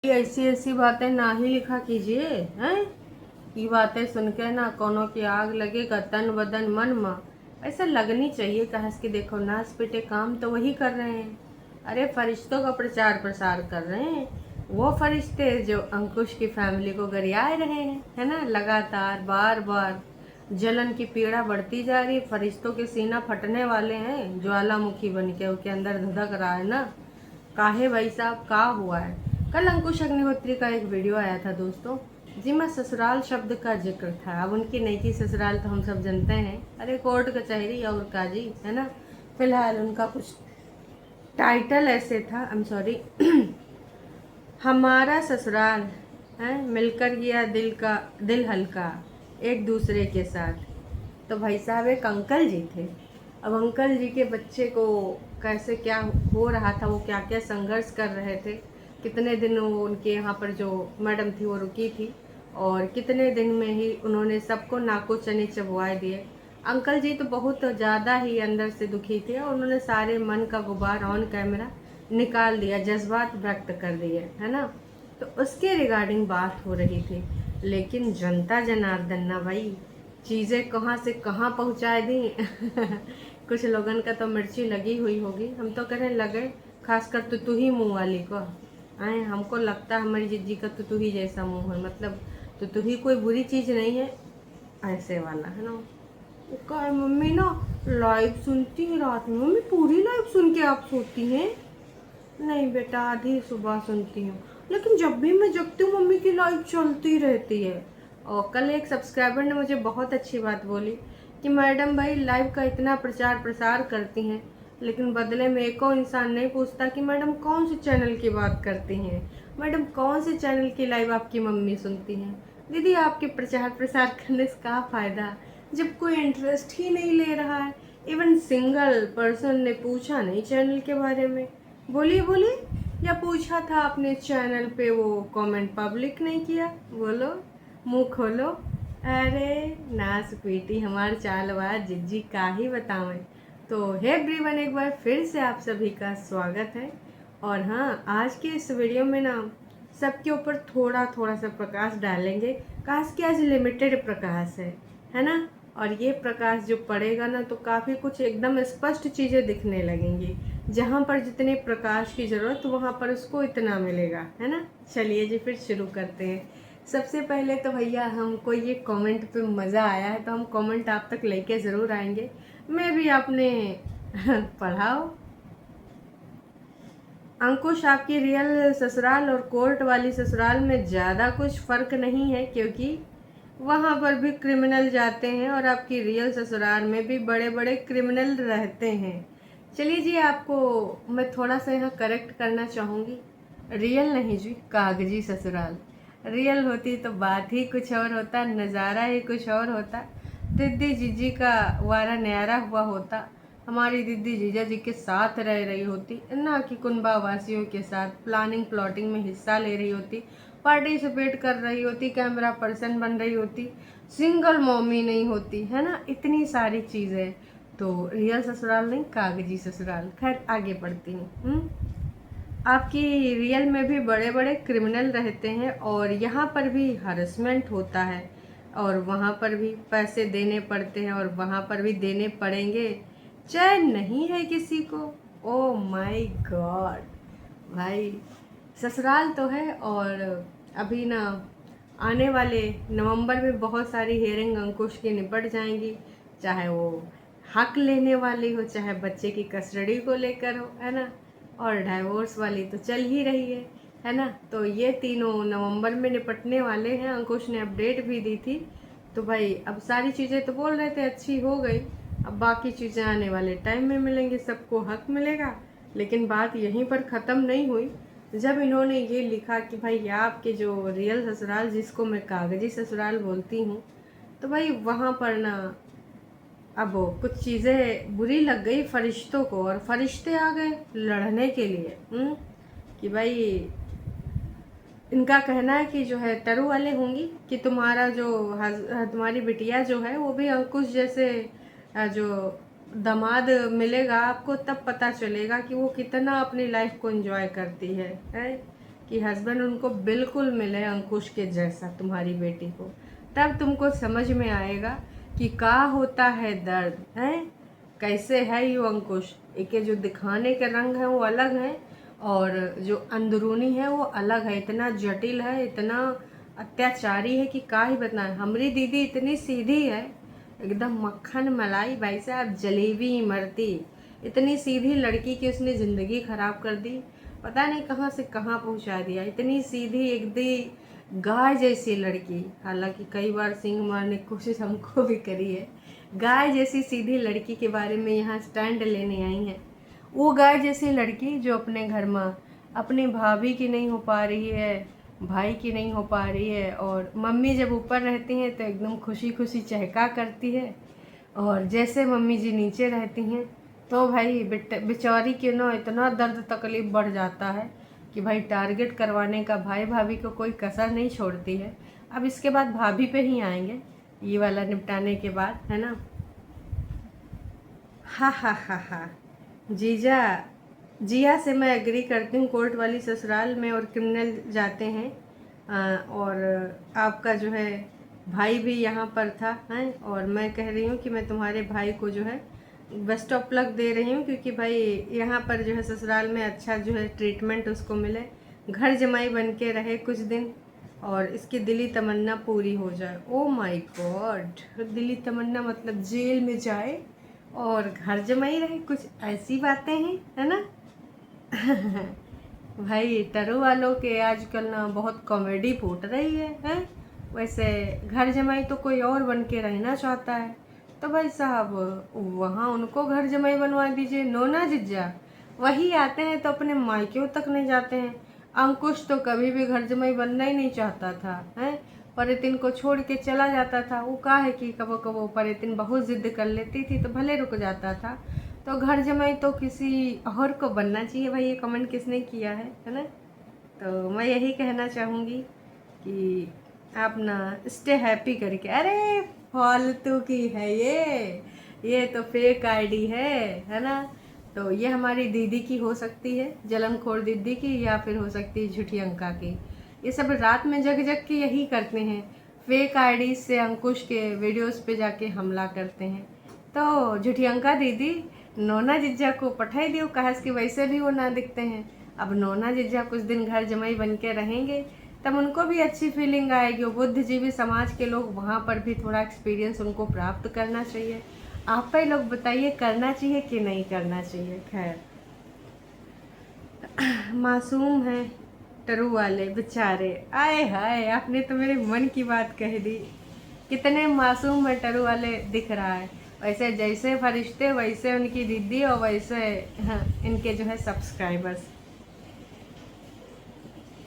ऐसी ऐसी बातें ना ही लिखा कीजिए हैं। की बातें सुन के ना कोनो की आग लगेगा तन बदन मन मा। ऐसा लगनी चाहिए कहास की देखो नाच पिटे काम तो वही कर रहे हैं। अरे फरिश्तों का प्रचार प्रसार कर रहे हैं। वो फरिश्ते जो अंकुश की फैमिली को गरियाए रहे हैं, है ना, लगातार बार बार जलन की पीड़ा बढ़ती जा रही है। फरिश्तों के सीना फटने वाले हैं, ज्वालामुखी बन के उसके अंदर धधक रहा है ना। काहे भाई साहब का हुआ है। कल अंकुश अग्निहोत्री का एक वीडियो आया था दोस्तों, जिसमें ससुराल शब्द का जिक्र था। अब उनकी नई की ससुराल तो हम सब जानते हैं, अरे कोर्ट कचहरी और काजी, है ना। फिलहाल उनका कुछ टाइटल ऐसे था, आई एम सॉरी, हमारा ससुराल है मिलकर किया दिल हल्का एक दूसरे के साथ। तो भाई साहब एक अंकल जी थे। अब अंकल जी के बच्चे को कैसे क्या हो रहा था, वो क्या क्या संघर्ष कर रहे थे, कितने दिन वो उनके यहाँ पर जो मैडम थी वो रुकी थी, और कितने दिन में ही उन्होंने सबको नाको चने चबवाए दिए। अंकल जी तो बहुत ज़्यादा ही अंदर से दुखी थे और उन्होंने सारे मन का गुबार ऑन कैमरा निकाल दिया, जज्बात व्यक्त कर दिए, है ना। तो उसके रिगार्डिंग बात हो रही थी। लेकिन जनता जनार्दन ना भाई, चीज़ें कहाँ से कहाँ पहुँचा दी। कुछ लोगन का तो मिर्ची लगी हुई होगी, हम तो कह रहे लगे, खासकर तो तू ही मुँह वाली को आए, हमको लगता है हमारी जिज्जी का तो तू ही जैसा मुँह है, मतलब तो तू ही कोई बुरी चीज़ नहीं है, ऐसे वाला, है ना। का मम्मी ना लाइव सुनती है रात में, मम्मी पूरी लाइव सुन के आप सोती हैं? नहीं बेटा, आधी सुबह सुनती हूँ, लेकिन जब भी मैं जगती हूँ मम्मी की लाइव चलती रहती है। और कल एक सब्सक्राइबर ने मुझे बहुत अच्छी बात बोली कि मैडम भाई लाइव का इतना प्रचार प्रसार करती हैं, लेकिन बदले में एक और इंसान नहीं पूछता कि मैडम कौन से चैनल की बात करती हैं, मैडम कौन से चैनल की लाइव आपकी मम्मी सुनती हैं। दीदी आपके प्रचार प्रसार करने से क्या फ़ायदा जब कोई इंटरेस्ट ही नहीं ले रहा है। इवन सिंगल पर्सन ने पूछा नहीं चैनल के बारे में। बोलिए बोलिए, या पूछा था अपने चैनल पे, वो कमेंट पब्लिक नहीं किया, बोलो, मुंह खोलो। अरे नाच पीटी हमार चालबाज जिज्जी का ही बतावें। तो हे एवरीवन, एक बार फिर से आप सभी का स्वागत है। और हाँ, आज के इस वीडियो में ना सबके ऊपर थोड़ा थोड़ा सा प्रकाश डालेंगे, काश कि आज लिमिटेड प्रकाश है ना। और ये प्रकाश जो पड़ेगा ना तो काफ़ी कुछ एकदम स्पष्ट चीज़ें दिखने लगेंगी। जहाँ पर जितने प्रकाश की ज़रूरत वहाँ पर उसको इतना मिलेगा, है ना। चलिए जी फिर शुरू करते हैं। सबसे पहले तो भैया हमको ये कमेंट पे मज़ा आया है, तो हम कमेंट आप तक लेके ज़रूर आएंगे। मैं भी आपने पढ़ाओ। अंकुश, आपकी रियल ससुराल और कोर्ट वाली ससुराल में ज़्यादा कुछ फ़र्क नहीं है, क्योंकि वहाँ पर भी क्रिमिनल जाते हैं और आपकी रियल ससुराल में भी बड़े बड़े क्रिमिनल रहते हैं। चलिए जी, आपको मैं थोड़ा सा यहाँ करेक्ट करना चाहूँगी। रियल नहीं जी, कागजी ससुराल। रियल होती तो बात ही कुछ और होता, नज़ारा ही कुछ और होता। दीदी जीजी का वारा न्यारा हुआ होता, हमारी दीदी जीजा जी के साथ रह रही होती, ना कि कुनबा वासियों के साथ प्लानिंग प्लॉटिंग में हिस्सा ले रही होती, पार्टिसिपेट कर रही होती, कैमरा पर्सन बन रही होती, सिंगल मॉमी नहीं होती, है ना। इतनी सारी चीज़ें। तो रियल ससुराल नहीं, कागजी ससुराल। खैर आगे बढ़ती हूँ। आपकी रियल में भी बड़े बड़े क्रिमिनल रहते हैं और यहाँ पर भी हरेसमेंट होता है, और वहाँ पर भी पैसे देने पड़ते हैं, और वहाँ पर भी देने पड़ेंगे। चैन नहीं है किसी को। ओ माय गॉड भाई, ससुराल तो है, और अभी ना आने वाले नवंबर में बहुत सारी हेयरिंग अंकुश की निपट जाएंगी, चाहे वो हक लेने वाली हो, चाहे बच्चे की कस्टडी को लेकर हो, है ना, और डाइवोर्स वाली तो चल ही रही है ना। तो ये तीनों नवंबर में निपटने वाले हैं, अंकुश ने अपडेट भी दी थी। तो भाई अब सारी चीज़ें तो बोल रहे थे अच्छी हो गई, अब बाकी चीज़ें आने वाले टाइम में मिलेंगी, सबको हक मिलेगा। लेकिन बात यहीं पर ख़त्म नहीं हुई। जब इन्होंने ये लिखा कि भाई आपके जो रियल ससुराल, जिसको मैं कागजी ससुराल बोलती हूँ, तो भाई वहाँ पर ना अब कुछ चीज़ें बुरी लग गई फरिश्तों को, और फरिश्ते आ गए लड़ने के लिए। कि भाई इनका कहना है कि जो है टरू वाले होंगी कि तुम्हारा जो तुम्हारी बिटिया जो है वो भी अंकुश जैसे जो दामाद मिलेगा आपको, तब पता चलेगा कि वो कितना अपनी लाइफ को एंजॉय करती है। कि हस्बैंड उनको बिल्कुल मिले अंकुश के जैसा तुम्हारी बेटी को, तब तुमको समझ में आएगा कि क्या होता है दर्द है। कैसे है ये अंकुश, एक जो दिखाने के रंग है वो अलग है और जो अंदरूनी है वो अलग है। इतना जटिल है, इतना अत्याचारी है कि क्या ही बताएं। हमारी दीदी इतनी सीधी है, एकदम मक्खन मलाई, भाई साहब जलेबी इमरती। इतनी सीधी लड़की की उसने ज़िंदगी ख़राब कर दी, पता नहीं कहाँ से कहाँ पहुँचा दिया। इतनी सीधी एकदम गाय जैसी लड़की, हालांकि कई बार सींग मारने की कोशिश हमको भी करी है। गाय जैसी सीधी लड़की के बारे में यहाँ स्टैंड लेने आई हैं। वो गाय जैसी लड़की जो अपने घर में अपनी भाभी की नहीं हो पा रही है, भाई की नहीं हो पा रही है, और मम्मी जब ऊपर रहती हैं तो एकदम खुशी खुशी चहका करती है, और जैसे मम्मी जी नीचे रहती हैं तो भाई बेचारी के ना इतना दर्द तकलीफ बढ़ जाता है कि भाई टारगेट करवाने का भाई भाभी को कोई कसर नहीं छोड़ती है। अब इसके बाद भाभी पे ही आएंगे, ये वाला निपटाने के बाद, है ना। हा हा हा हा। जीजा, जिया से मैं एग्री करती हूँ। कोर्ट वाली ससुराल में और क्रिमिनल जाते हैं, और आपका जो है भाई भी यहाँ पर था, हैं, और मैं कह रही हूँ कि मैं तुम्हारे भाई को जो है बेस्ट ऑफ लक दे रही हूँ, क्योंकि भाई यहाँ पर जो है ससुराल में अच्छा जो है ट्रीटमेंट उसको मिले, घर जमाई बन के रहे कुछ दिन, और इसकी दिली तमन्ना पूरी हो जाए। ओ माय गॉड, दिली तमन्ना मतलब जेल में जाए और घर जमाई रहे, कुछ ऐसी बातें हैं, है ना। भाई टरू वालों के आजकल ना बहुत कॉमेडी फूट रही है। वैसे घर जमाई तो कोई और बन के रहना चाहता है, तो भाई साहब वहाँ उनको घर जमाई बनवा दीजिए। नोना जिज्जा वही आते हैं तो अपने मायके तक नहीं जाते हैं। अंकुश तो कभी भी घर जमाई बनना ही नहीं चाहता था, हैं। परितिन को छोड़ के चला जाता था। वो कहा है कि कबो कबो परितिन बहुत जिद कर लेती थी तो भले रुक जाता था। तो घर जमाई तो किसी और को बनना चाहिए भाई, ये कमेंट किसने किया है ना। तो मैं यही कहना चाहूँगी कि आप ना स्टे हैप्पी करके। अरे फालतू की है ये तो फेक आईडी है ना। तो ये हमारी दीदी की हो सकती है, जलनखोर दीदी की, या फिर हो सकती है झूठी अंका की। ये सब रात में जग जग के यही करते हैं, फेक आईडी से अंकुश के वीडियोस पे जाके हमला करते हैं। तो झूठी अंका दीदी नोना जिज्जा को पठाई दियो, कहा कि वैसे भी वो ना दिखते हैं। अब नोना जिज्जा कुछ दिन घर जमाई बन के रहेंगे, तब उनको भी अच्छी फीलिंग आएगी। बुद्धिजीवी समाज के लोग वहाँ पर भी थोड़ा एक्सपीरियंस उनको प्राप्त करना चाहिए। आप ही लोग बताइए, करना चाहिए कि नहीं करना चाहिए। खैर, मासूम है टरू वाले बेचारे, आए हाय, आपने तो मेरे मन की बात कह दी। कितने मासूम है टरू वाले दिख रहा है। वैसे जैसे फरिश्ते वैसे उनकी दीदी, और वैसे हाँ, इनके जो है सब्सक्राइबर्स।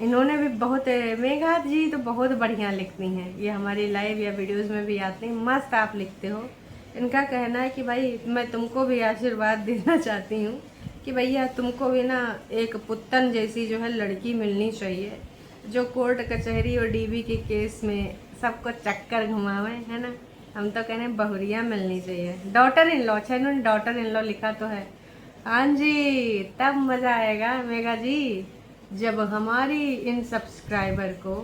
इन्होंने भी बहुत, मेघा जी तो बहुत बढ़िया लिखती हैं, ये हमारी लाइव या वीडियोस में भी आते हैं, मस्त आप लिखते हो। इनका कहना है कि भाई मैं तुमको भी आशीर्वाद देना चाहती हूँ कि भैया तुमको भी ना एक पुत्तन जैसी जो है लड़की मिलनी चाहिए, जो कोर्ट कचहरी और डीबी के केस में सबको चक्कर घुमावे, है ना। हम तो कहने बहुरिया मिलनी चाहिए, डॉटर इन लॉ। अच्छा, इन्होंने डॉटर इन लॉ लिखा तो है। हाँ जी, तब मज़ा आएगा मेघा जी, जब हमारी इन सब्सक्राइबर को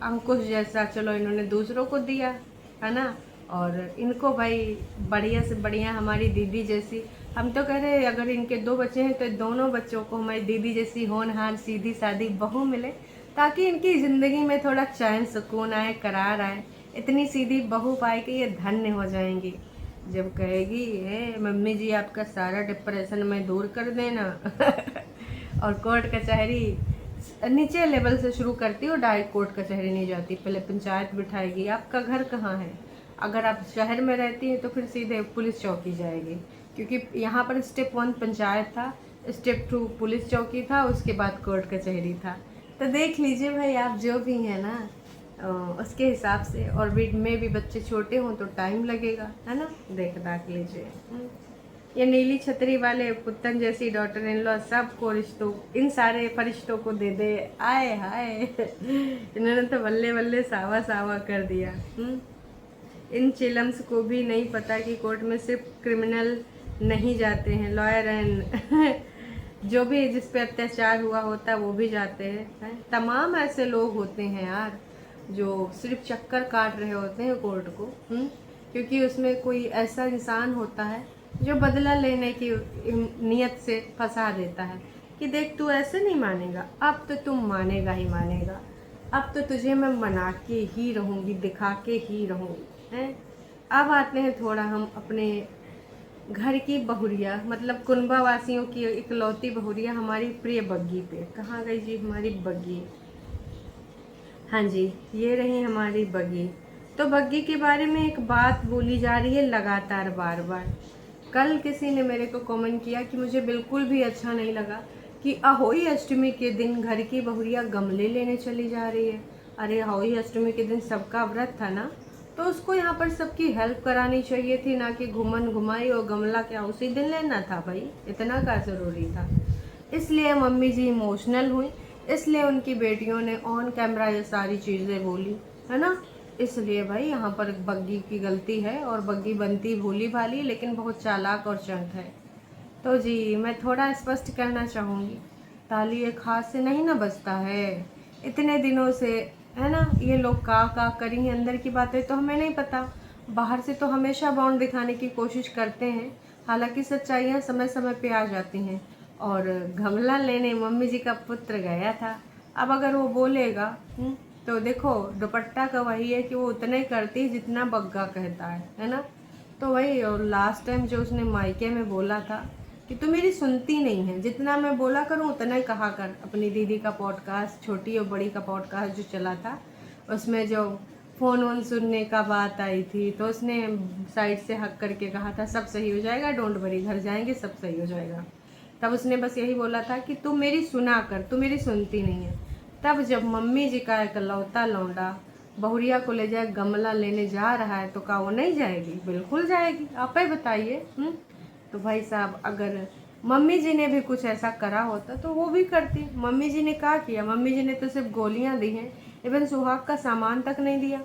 अंकुश जैसा, चलो इन्होंने दूसरों को दिया है ना, और इनको भाई बढ़िया से बढ़िया हमारी दीदी जैसी, हम तो कह रहे अगर इनके 2 बच्चे हैं तो दोनों बच्चों को हमारी दीदी जैसी होनहार सीधी सादी बहू मिले, ताकि इनकी ज़िंदगी में थोड़ा चैन सुकून आए, करार आए। इतनी सीधी बहू पाए कि ये धन्य हो जाएंगी। जब कहेगी मम्मी जी आपका सारा डिप्रेशन मैं दूर कर देना और कोर्ट कचहरी नीचे लेवल से शुरू करती हो, डायरेक्ट कोर्ट कचहरी नहीं जाती, पहले पंचायत बिठाएगी। आपका घर कहाँ है? अगर आप शहर में रहती हैं तो फिर सीधे पुलिस चौकी जाएगी, क्योंकि यहाँ पर स्टेप 1 पंचायत था, स्टेप 2 पुलिस चौकी था, उसके बाद कोर्ट कचहरी था। तो देख लीजिए भाई, आप जो भी हैं ना उसके हिसाब से, और में भी बच्चे छोटे हों तो टाइम लगेगा, है ना। देख लीजिए। ये नीली छतरी वाले पुत्तन जैसी डॉटर इन लॉ सबको रिश्तों, इन सारे फरिश्तों को दे दे। आए हाय, इन्होंने तो बल्ले बल्ले सावा सावा कर दिया। इन चिलम्स को भी नहीं पता कि कोर्ट में सिर्फ क्रिमिनल नहीं जाते हैं, लॉयर एंड जो भी जिस पे अत्याचार हुआ होता है वो भी जाते हैं। तमाम ऐसे लोग होते हैं यार जो सिर्फ चक्कर काट रहे होते हैं कोर्ट को। क्योंकि उसमें कोई ऐसा इंसान होता है जो बदला लेने की नियत से फंसा देता है कि देख तू ऐसे नहीं मानेगा, अब तो तुम मानेगा ही मानेगा, अब तो तुझे मैं मना के ही रहूँगी, दिखा के ही रहूँगी। हैं, अब आते हैं थोड़ा हम अपने घर की बहुरिया, मतलब कुनबा वासियों की इकलौती बहुरिया हमारी प्रिय बग्गी पे। कहाँ गई जी हमारी बग्गी? हाँ जी, ये रही हमारी बग्गी। तो बग्गी के बारे में एक बात बोली जा रही है लगातार बार बार। कल किसी ने मेरे को कमेंट किया कि मुझे बिल्कुल भी अच्छा नहीं लगा कि अहोई अष्टमी के दिन घर की बहुरिया गमले लेने चली जा रही है। अरे अहोई अष्टमी के दिन सबका व्रत था ना, तो उसको यहाँ पर सबकी हेल्प करानी चाहिए थी, ना कि घुमन घुमाई और गमला क्या उसी दिन लेना था भाई, इतना क्या ज़रूरी था। इसलिए मम्मी जी इमोशनल हुई, इसलिए उनकी बेटियों ने ऑन कैमरा ये सारी चीज़ें बोली, है ना। इसलिए भाई यहाँ पर बग्गी की गलती है, और बग्गी बनती भोली भाली लेकिन बहुत चालाक और चंट है। तो जी मैं थोड़ा स्पष्ट कहना चाहूँगी, ताली एक हाथ से नहीं ना बजता है। इतने दिनों से, है ना, ये लोग का करी हैं, अंदर की बातें तो हमें नहीं पता। बाहर से तो हमेशा बाउंड दिखाने की कोशिश करते हैं, हालांकि सच्चाइयाँ समय समय पे आ जाती हैं। और गमला लेने मम्मी जी का पुत्र गया था, अब अगर वो बोलेगा तो देखो दुपट्टा का वही है कि वो उतना ही करती है जितना बग्गा कहता है ना। तो वही, और लास्ट टाइम जो उसने मायके में बोला था कि तू मेरी सुनती नहीं है, जितना मैं बोला करूँ उतना ही कहा कर। अपनी दीदी का पॉडकास्ट, छोटी और बड़ी का पॉडकास्ट जो चला था, उसमें जो फ़ोन वोन सुनने का बात आई थी, तो उसने साइड से हक करके कहा था सब सही हो जाएगा, डोंट वरी, घर जाएंगे सब सही हो जाएगा। तब उसने बस यही बोला था कि तू मेरी सुना कर, तू मेरी सुनती नहीं है। तब जब मम्मी जी का इकलौता लौंडा बहुरिया को ले जाए गमला लेने जा रहा है, तो क्या वो नहीं जाएगी? बिल्कुल जाएगी, आप ही बताइए। तो भाई साहब, अगर मम्मी जी ने भी कुछ ऐसा करा होता तो वो भी करती। मम्मी जी ने क्या किया? मम्मी जी ने तो सिर्फ गोलियां दी हैं, इवन सुहाग का सामान तक नहीं दिया।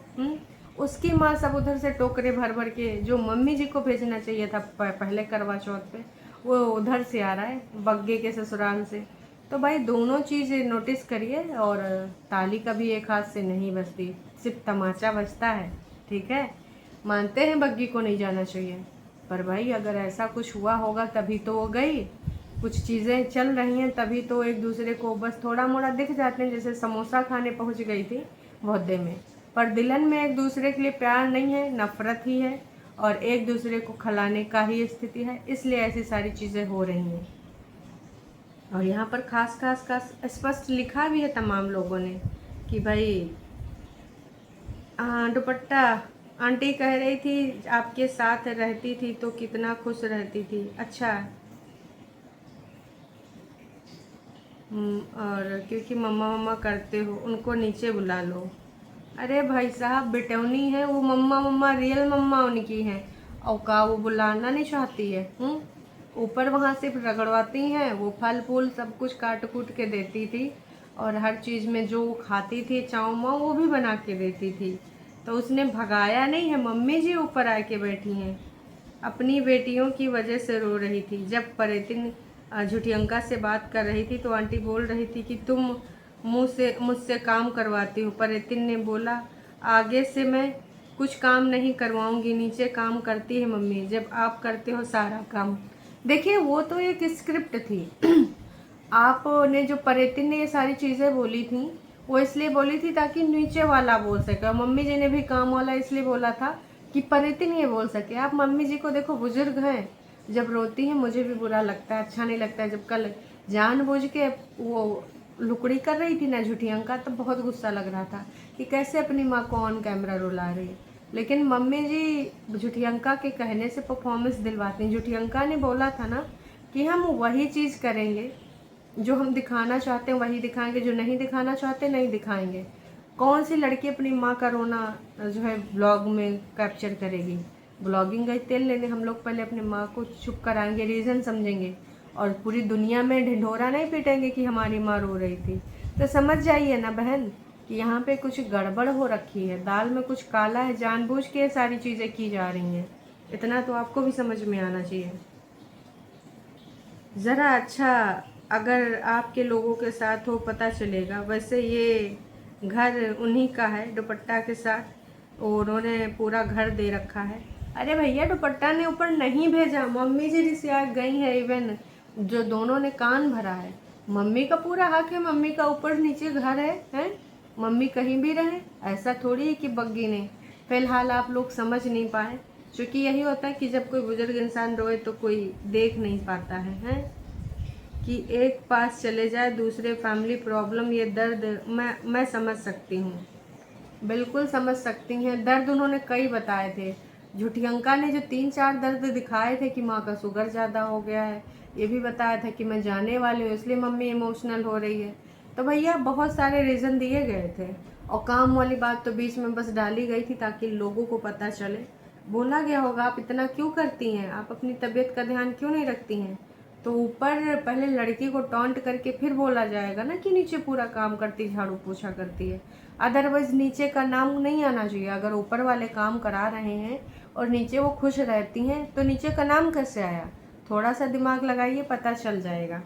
उसकी माँ सब उधर से टोकरे भर भर के जो मम्मी जी को भेजना चाहिए था पहले करवा चौथ पे, वो उधर से आ रहा है बग्गे के ससुराल से। तो भाई दोनों चीज़ें नोटिस करिए, और ताली कभी एक हाथ से नहीं बजती, सिर्फ तमाचा बजता है। ठीक है, मानते हैं बग्गी को नहीं जाना चाहिए, पर भाई अगर ऐसा कुछ हुआ होगा तभी तो वो गई। कुछ चीज़ें चल रही हैं तभी तो एक दूसरे को बस थोड़ा मोड़ा दिख जाते हैं, जैसे समोसा खाने पहुंच गई थी बहुते में, पर दिलन में एक दूसरे के लिए प्यार नहीं है, नफरत ही है, और एक दूसरे को खिलाने का ही स्थिति है, इसलिए ऐसी सारी चीज़ें हो रही हैं। और यहाँ पर खास खास का स्पष्ट लिखा भी है तमाम लोगों ने कि भाई दुपट्टा, आंटी कह रही थी आपके साथ रहती थी तो कितना खुश रहती थी। अच्छा, और क्योंकि मम्मा मम्मा करते हो उनको नीचे बुला लो। अरे भाई साहब, बेटौनी है वो, मम्मा मम्मा रियल मम्मा उनकी हैं, और का वो बुलाना नहीं चाहती है। ऊपर वहाँ सिर्फ रगड़वाती हैं, वो फल फूल सब कुछ काट कूट के देती थी, और हर चीज़ में जो वो खाती थी चाव माव वो भी बना के देती थी। तो उसने भगाया नहीं है, मम्मी जी ऊपर आके बैठी हैं, अपनी बेटियों की वजह से रो रही थी। जब परेतिन झुटियंका से बात कर रही थी तो आंटी बोल रही थी कि तुम मुझसे काम करवाती हो। परेतिन ने बोला आगे से मैं कुछ काम नहीं करवाऊंगी, नीचे काम करती है मम्मी, जब आप करते हो सारा काम। देखिए वो तो एक स्क्रिप्ट थी। आपने जो परेतिन ने ये सारी चीज़ें बोली थी, वो इसलिए बोली थी ताकि नीचे वाला बोल सके। मम्मी जी ने भी काम वाला इसलिए बोला था कि परेतिन ये बोल सके। आप मम्मी जी को देखो, बुजुर्ग हैं, जब रोती हैं मुझे भी बुरा लगता है, अच्छा नहीं लगता है। जब कल जानबूझ के वो लुकड़ी कर रही थी ना झुठियंका, तो बहुत गुस्सा लग रहा था कि कैसे अपनी माँ को ऑन कैमरा रुला रही है। लेकिन मम्मी जी झुठियंका के कहने से परफॉर्मेंस दिलवाती हैं। झुठियंका ने बोला था ना कि हम वही चीज़ करेंगे, जो हम दिखाना चाहते हैं वही दिखाएंगे, जो नहीं दिखाना चाहते नहीं दिखाएंगे। कौन सी लड़की अपनी माँ का रोना जो है ब्लॉग में कैप्चर करेगी? ब्लॉगिंग का तेल लेने हम लोग पहले अपनी माँ को चुप कराएंगे, रीज़न समझेंगे, और पूरी दुनिया में ढिंढोरा नहीं पीटेंगे कि हमारी माँ रो रही थी। तो समझ जाइए ना बहन कि यहाँ पे कुछ गड़बड़ हो रखी है, दाल में कुछ काला है, जानबूझ के ये सारी चीज़ें की जा रही हैं। इतना तो आपको भी समझ में आना चाहिए। ज़रा अच्छा अगर आपके लोगों के साथ हो पता चलेगा। वैसे ये घर उन्हीं का है दुपट्टा के साथ, और उन्होंने पूरा घर दे रखा है। अरे भैया दुपट्टा ने ऊपर नहीं भेजा, मम्मी जी रिसिया गई है। इवन जो दोनों ने कान भरा है, मम्मी का पूरा हक है, मम्मी का ऊपर नीचे घर है, हैं? मम्मी कहीं भी रहे, ऐसा थोड़ी है कि बग्गी ने। फिलहाल आप लोग समझ नहीं पाए, क्योंकि यही होता है कि जब कोई बुजुर्ग इंसान रोए तो कोई देख नहीं पाता है, हैं? कि एक पास चले जाए दूसरे फैमिली प्रॉब्लम, ये दर्द मैं समझ सकती हूँ, बिल्कुल समझ सकती हैं। दर्द उन्होंने कई बताए थे। झूठियंका ने जो 3-4 दर्द दिखाए थे कि माँ का शुगर ज़्यादा हो गया है, ये भी बताया था कि मैं जाने वाली हूँ इसलिए मम्मी इमोशनल हो रही है। तो भैया बहुत सारे रीज़न दिए गए थे, और काम वाली बात तो बीच में बस डाली गई थी ताकि लोगों को पता चले। बोला गया होगा आप इतना क्यों करती हैं, आप अपनी तबीयत का ध्यान क्यों नहीं रखती हैं। तो ऊपर पहले लड़की को टॉन्ट करके फिर बोला जाएगा ना कि नीचे पूरा काम करती, झाड़ू पोछा करती है। अदरवाइज नीचे का नाम नहीं आना चाहिए। अगर ऊपर वाले काम करा रहे हैं और नीचे वो खुश रहती हैं तो नीचे का नाम कैसे आया। थोड़ा सा दिमाग लगाइए, पता चल जाएगा।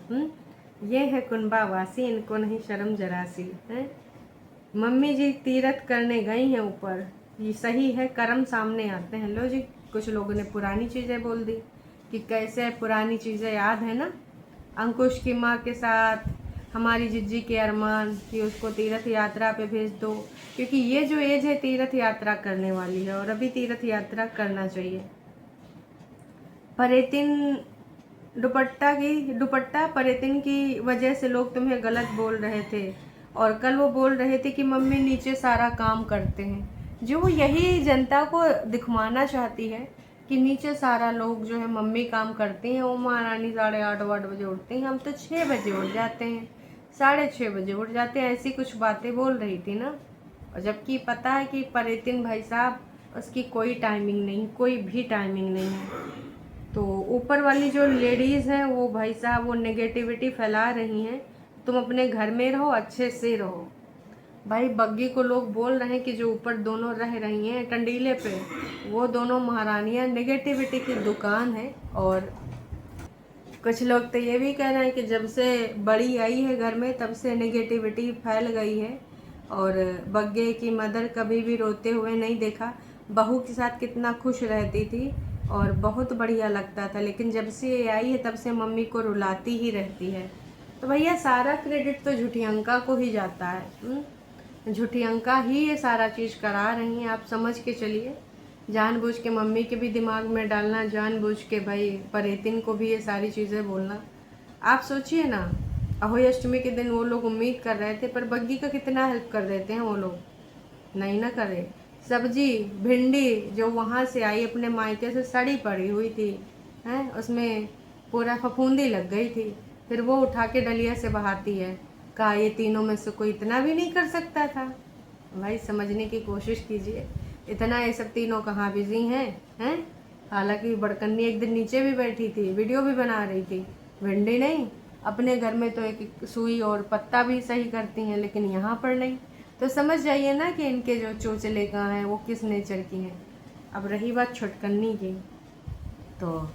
ये है कुनबा वासी, इनको नहीं शर्म जरासी है। मम्मी जी तीरथ करने गई हैं ऊपर, ये सही है, कर्म सामने आते हैं। लो जी, कुछ लोगों ने पुरानी चीज़ें बोल दी कि कैसे पुरानी चीज़ें याद है ना, अंकुश की माँ के साथ हमारी जिज्जी के अरमान कि उसको तीर्थ यात्रा पे भेज दो, क्योंकि ये जो एज है तीर्थ यात्रा करने वाली है और अभी तीर्थ यात्रा करना चाहिए। परेतिन दुपट्टा परेतिन की वजह से लोग तुम्हें गलत बोल रहे थे, और कल वो बोल रहे थे कि मम्मी नीचे सारा काम करते हैं। जो वो यही जनता को दिखवाना चाहती है कि नीचे सारा लोग जो है मम्मी काम करती हैं। वो महारानी 8:30 बजे उठती हैं, हम तो 6 बजे उठ जाते हैं, 6:30 बजे उठ जाते हैं, ऐसी कुछ बातें बोल रही थी ना। और जबकि पता है कि परेतिन भाई साहब उसकी कोई टाइमिंग नहीं, कोई भी टाइमिंग नहीं है। तो ऊपर वाली जो लेडीज़ हैं वो भाई साहब वो नेगेटिविटी फैला रही हैं। तुम अपने घर में रहो, अच्छे से रहो। भाई बग्गी को लोग बोल रहे हैं कि जो ऊपर दोनों रह रही हैं टंडीले पे, वो दोनों महारानियाँ नेगेटिविटी की दुकान है। और कुछ लोग तो ये भी कह रहे हैं कि जब से बड़ी आई है घर में तब से नेगेटिविटी फैल गई है, और बग्गे की मदर कभी भी रोते हुए नहीं देखा। बहू के साथ कितना खुश रहती थी और बहुत बढ़िया लगता था, लेकिन जब से ये आई है तब से मम्मी को रुलाती ही रहती है। तो भैया सारा क्रेडिट तो झूठियंका को ही जाता है। झूठियंका ही ये सारा चीज़ करा रही हैं, आप समझ के चलिए। जानबूझ के मम्मी के भी दिमाग में डालना, जानबूझ के भाई परेतिन को भी ये सारी चीज़ें बोलना। आप सोचिए ना, अहोई अष्टमी के दिन वो लोग उम्मीद कर रहे थे, पर बग्गी का कितना हेल्प कर देते हैं वो लोग, नहीं ना करे। सब्जी भिंडी जो वहाँ से आई अपने मायके से सड़ी पड़ी हुई थी, हैं, उसमें पूरा फफूंदी लग गई थी, फिर वो उठा के डलिया से बहाती है। कहा ये तीनों में से कोई इतना भी नहीं कर सकता था। भाई समझने की कोशिश कीजिए, इतना ये सब तीनों कहाँ बिजी हैं। हालांकि बड़कन्नी एक दिन नीचे भी बैठी थी, वीडियो भी बना रही थी। भिंडी नहीं, अपने घर में तो एक सुई और पत्ता भी सही करती हैं, लेकिन यहाँ पर नहीं। तो समझ जाइए ना कि इनके जो चोचले कहाँ हैं, वो किस नेचर की हैं। अब रही बात छुटकन्नी की, तो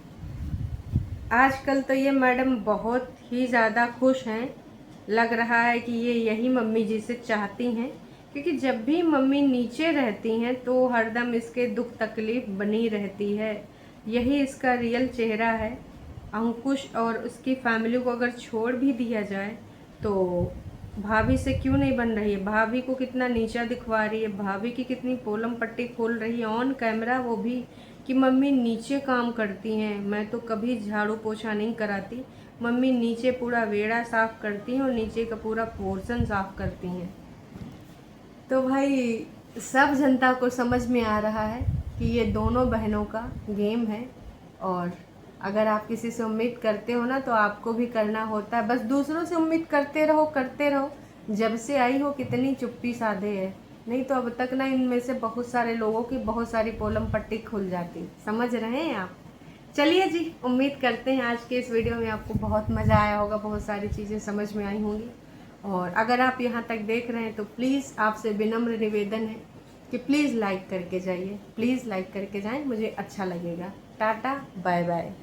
आजकल तो ये मैडम बहुत ही ज़्यादा खुश हैं। लग रहा है कि ये यही मम्मी जी से चाहती हैं, क्योंकि जब भी मम्मी नीचे रहती हैं तो हरदम इसके दुख तकलीफ बनी रहती है। यही इसका रियल चेहरा है। अंकुश और उसकी फैमिली को अगर छोड़ भी दिया जाए तो भाभी से क्यों नहीं बन रही है। भाभी को कितना नीचा दिखवा रही है, भाभी की कितनी पोलम पट्टी खोल रही है ऑन कैमरा, वो भी कि मम्मी नीचे काम करती हैं, मैं तो कभी झाड़ू पोछा नहीं कराती, मम्मी नीचे पूरा वेड़ा साफ़ करती हैं और नीचे का पूरा पोर्शन साफ़ करती हैं। तो भाई सब जनता को समझ में आ रहा है कि ये दोनों बहनों का गेम है, और अगर आप किसी से उम्मीद करते हो ना तो आपको भी करना होता है। बस दूसरों से उम्मीद करते रहो करते रहो। जब से आई हो कितनी चुप्पी साधे है, नहीं तो अब तक ना इनमें से बहुत सारे लोगों की बहुत सारी पोलम पट्टी खुल जाती। समझ रहे हैं आप। चलिए जी, उम्मीद करते हैं आज के इस वीडियो में आपको बहुत मज़ा आया होगा, बहुत सारी चीज़ें समझ में आई होंगी। और अगर आप यहाँ तक देख रहे हैं तो प्लीज़ आपसे विनम्र निवेदन है कि प्लीज़ लाइक करके जाइए, प्लीज़ लाइक करके जाएं, मुझे अच्छा लगेगा। टाटा बाय बाय।